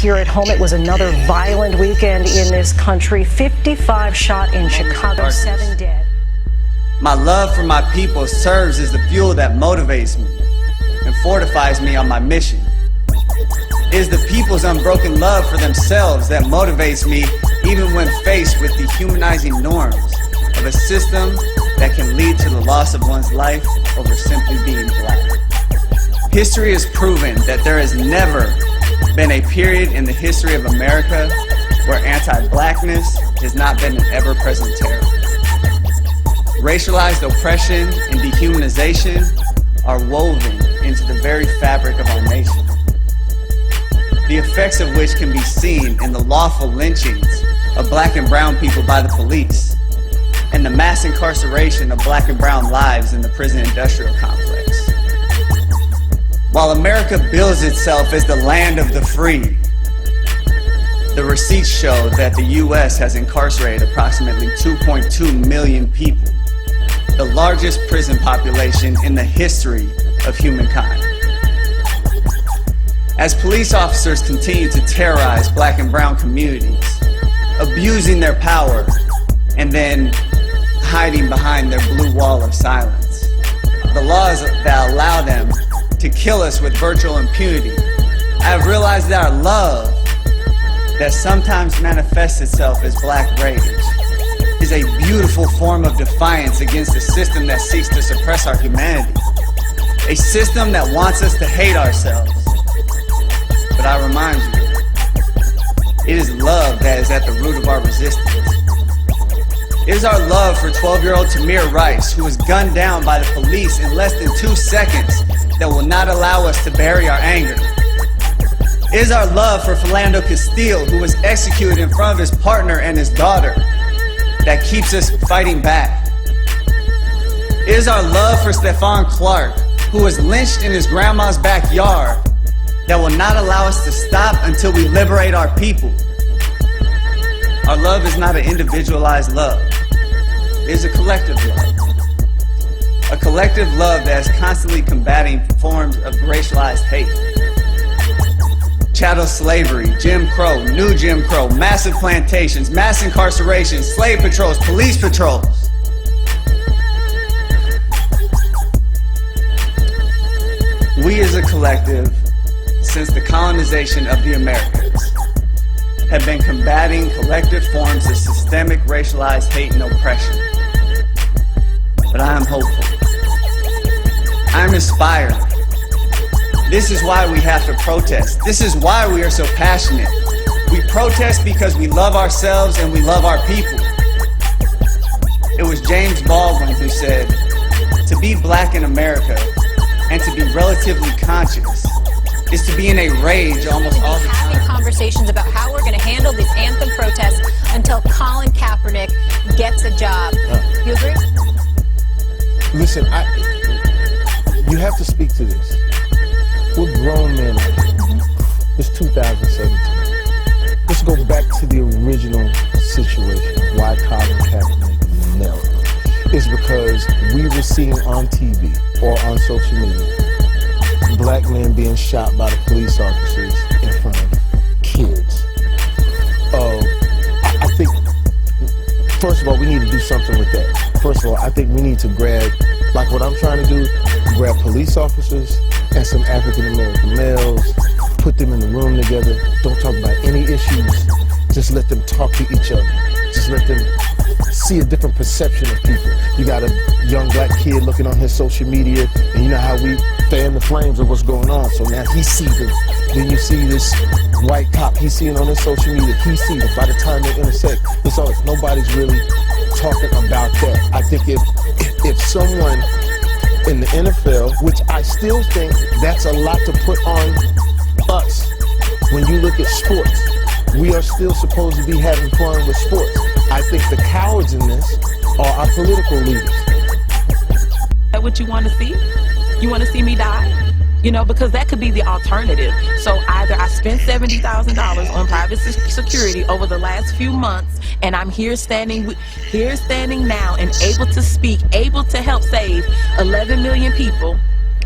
here at home. It was another violent weekend in this country. 55 shot in Chicago, 7 dead. My love for my people serves as the fuel that motivates me and fortifies me on my mission. It is the people's unbroken love for themselves that motivates me even when faced with the humanizing norms of a system that can lead to the loss of one's life over simply being black. History has proven that there has never been a period in the history of America where anti-blackness has not been an ever-present terror. Racialized oppression and dehumanization are woven into the very fabric of our nation, the effects of which can be seen in the lawful lynchings of black and brown people by the police, and the mass incarceration of black and brown lives in the prison industrial complex. While America bills itself as the land of the free, the receipts show that the U.S. has incarcerated approximately 2.2 million people, the largest prison population in the history of humankind. As police officers continue to terrorize black and brown communities, abusing their power, and then hiding behind their blue wall of silence, the laws that allow them to kill us with virtual impunity, I have realized that our love, that sometimes manifests itself as black rage, is a beautiful form of defiance against a system that seeks to suppress our humanity, a system that wants us to hate ourselves. But I remind you, it is love that is at the root of our resistance. It is our love for 12-year-old Tamir Rice, who was gunned down by the police in less than 2 seconds, that will not allow us to bury our anger. It is our love for Philando Castile, who was executed in front of his partner and his daughter, that keeps us fighting back. It is our love for Stephon Clark, who was lynched in his grandma's backyard, that will not allow us to stop until we liberate our people. Our love is not an individualized love. It is a collective love. A collective love that is constantly combating forms of racialized hate. Chattel slavery, Jim Crow, new Jim Crow, massive plantations, mass incarceration, slave patrols, police patrols. We as a collective, since the colonization of the Americas, have been combating collective forms of systemic racialized hate and oppression. But I am hopeful. I am inspired. This is why we have to protest. This is why we are so passionate. We protest because we love ourselves and we love our people. It was James Baldwin who said, to be black in America and to be relatively conscious is to be in a rage almost all the time. Having conversations about how we're going to handle these anthem protests until Colin Kaepernick gets a job. You agree? Listen, you have to speak to this. We're grown men. It's 2017. Let's go back to the original situation. Why Colin Kaepernick knelt. It's because we were seeing on TV or on social media black men being shot by the police officers in front of kids. I think, first of all, we need to do something with that. First of all, I think we need to grab, like what I'm trying to do, grab police officers and some African-American males, put them in the room together, don't talk about any issues, just let them talk to each other. Just let them see a different perception of people. You got a young black kid looking on his social media, and you know how we fan the flames of what's going on, so now he sees it. Then you see this white cop, he's seeing on his social media, he sees it. By the time they intersect, it's all, nobody's really talking about that. I think if someone in the NFL, which I still think that's a lot to put on us, when you look at sports, we are still supposed to be having fun with sports. I think the cowards in this are our political leaders. Is that what you want to see? You want to see me die? You know, because that could be the alternative. So either I spent $70,000 on private security over the last few months, and I'm here standing now and able to speak, able to help save 11 million people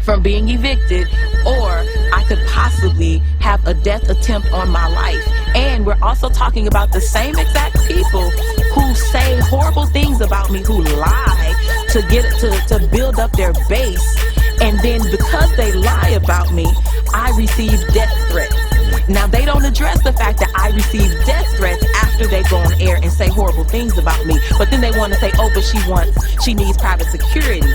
from being evicted, or I could possibly have a death attempt on my life. And we're also talking about the same exact people who say horrible things about me, who lie to build up their base, and then because they lie about me, I receive death threats. Now, they don't address the fact that I receive death threats after they go on air and say horrible things about me. But then they want to say, oh, but she needs private security.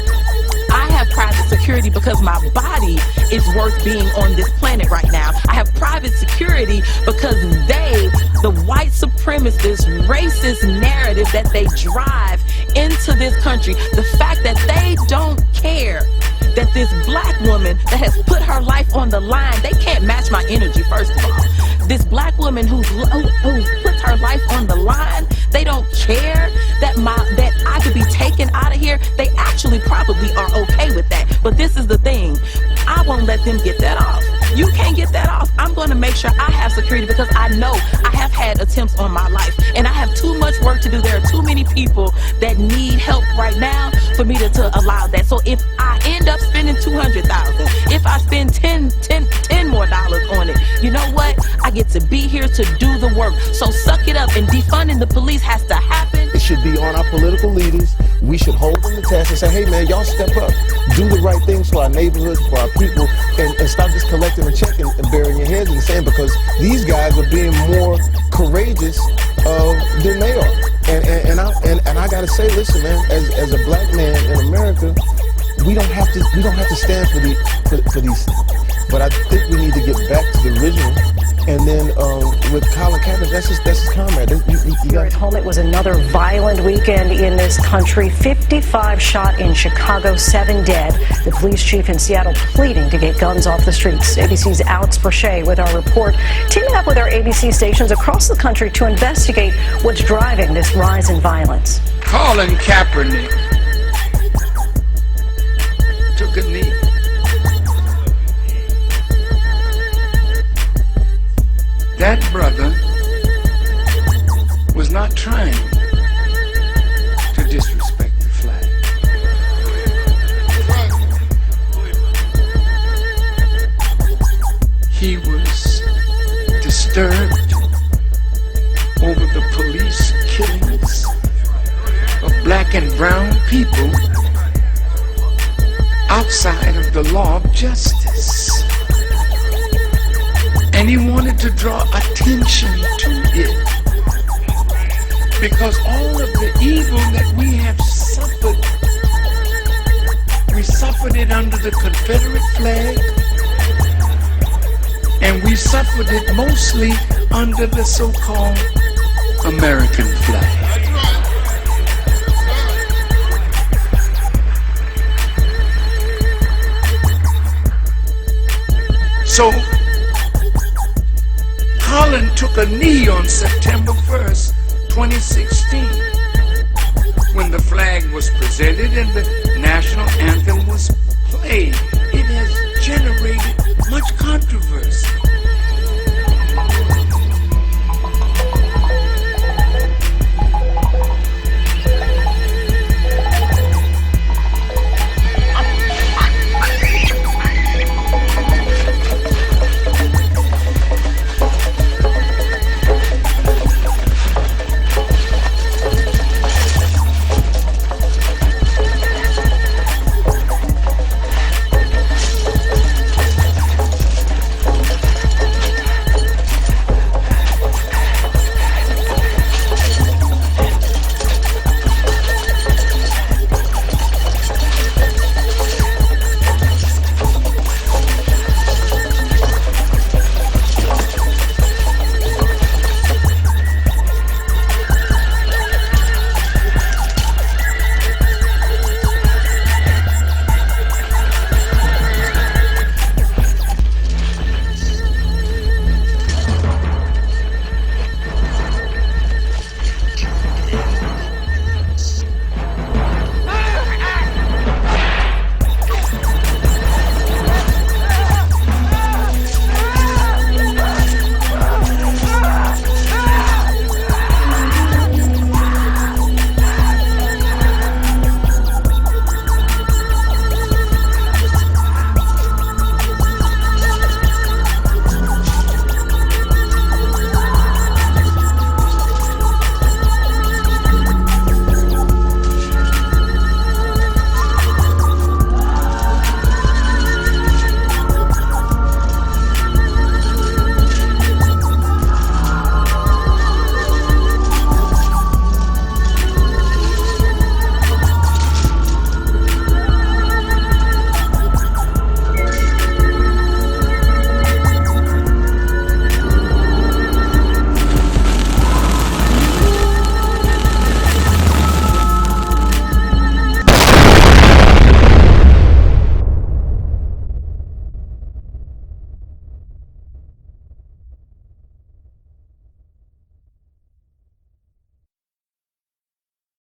I have private security because my body is worth being on this planet right now. I have private security because the white supremacist, racist narrative that they drive into this country, the fact that they don't care that this black woman that has put her life on the line, they can't match my energy, first of all. This black woman who puts her life on the line, they don't care that I could be taken out of here. They actually probably are okay with that. But this is the thing, I won't let them get that off. You can't get that off. I'm going to make sure I have security because I know I have had attempts on my life and I have too much work to do. There are too many people that need help right now for me to allow that. So if I end up spending $200,000, if I spend $10 more on it, you know what? I get to be here to do the work. So suck it up, and defunding the police has to happen. It should be on our political leaders. We should hold them to task and say, hey man, y'all step up. Do the right things for our neighborhoods, for our people, and stop just collecting a check and burying your heads in the sand, because these guys are being more courageous than they are. And I gotta say, listen man, as a black man in America, we don't have to stand for these things. But I think we need to get back to the original. And then with Colin Kaepernick, that's his comrade. Here at home, it was another violent weekend in this country. 55 shot in Chicago, 7 dead. The police chief in Seattle pleading to get guns off the streets. ABC's Alex Brachet with our report, teaming up with our ABC stations across the country to investigate what's driving this rise in violence. Colin Kaepernick took a knee. That brother was not trying to disrespect the flag. He was disturbed over the police killings of black and brown people outside of the law of justice. And he wanted to draw attention to it, because all of the evil that we have suffered, we suffered it under the Confederate flag, and we suffered it mostly under the so-called American flag. So Colin took a knee on September 1st, 2016, when the flag was presented and the national anthem was played. It has generated much controversy.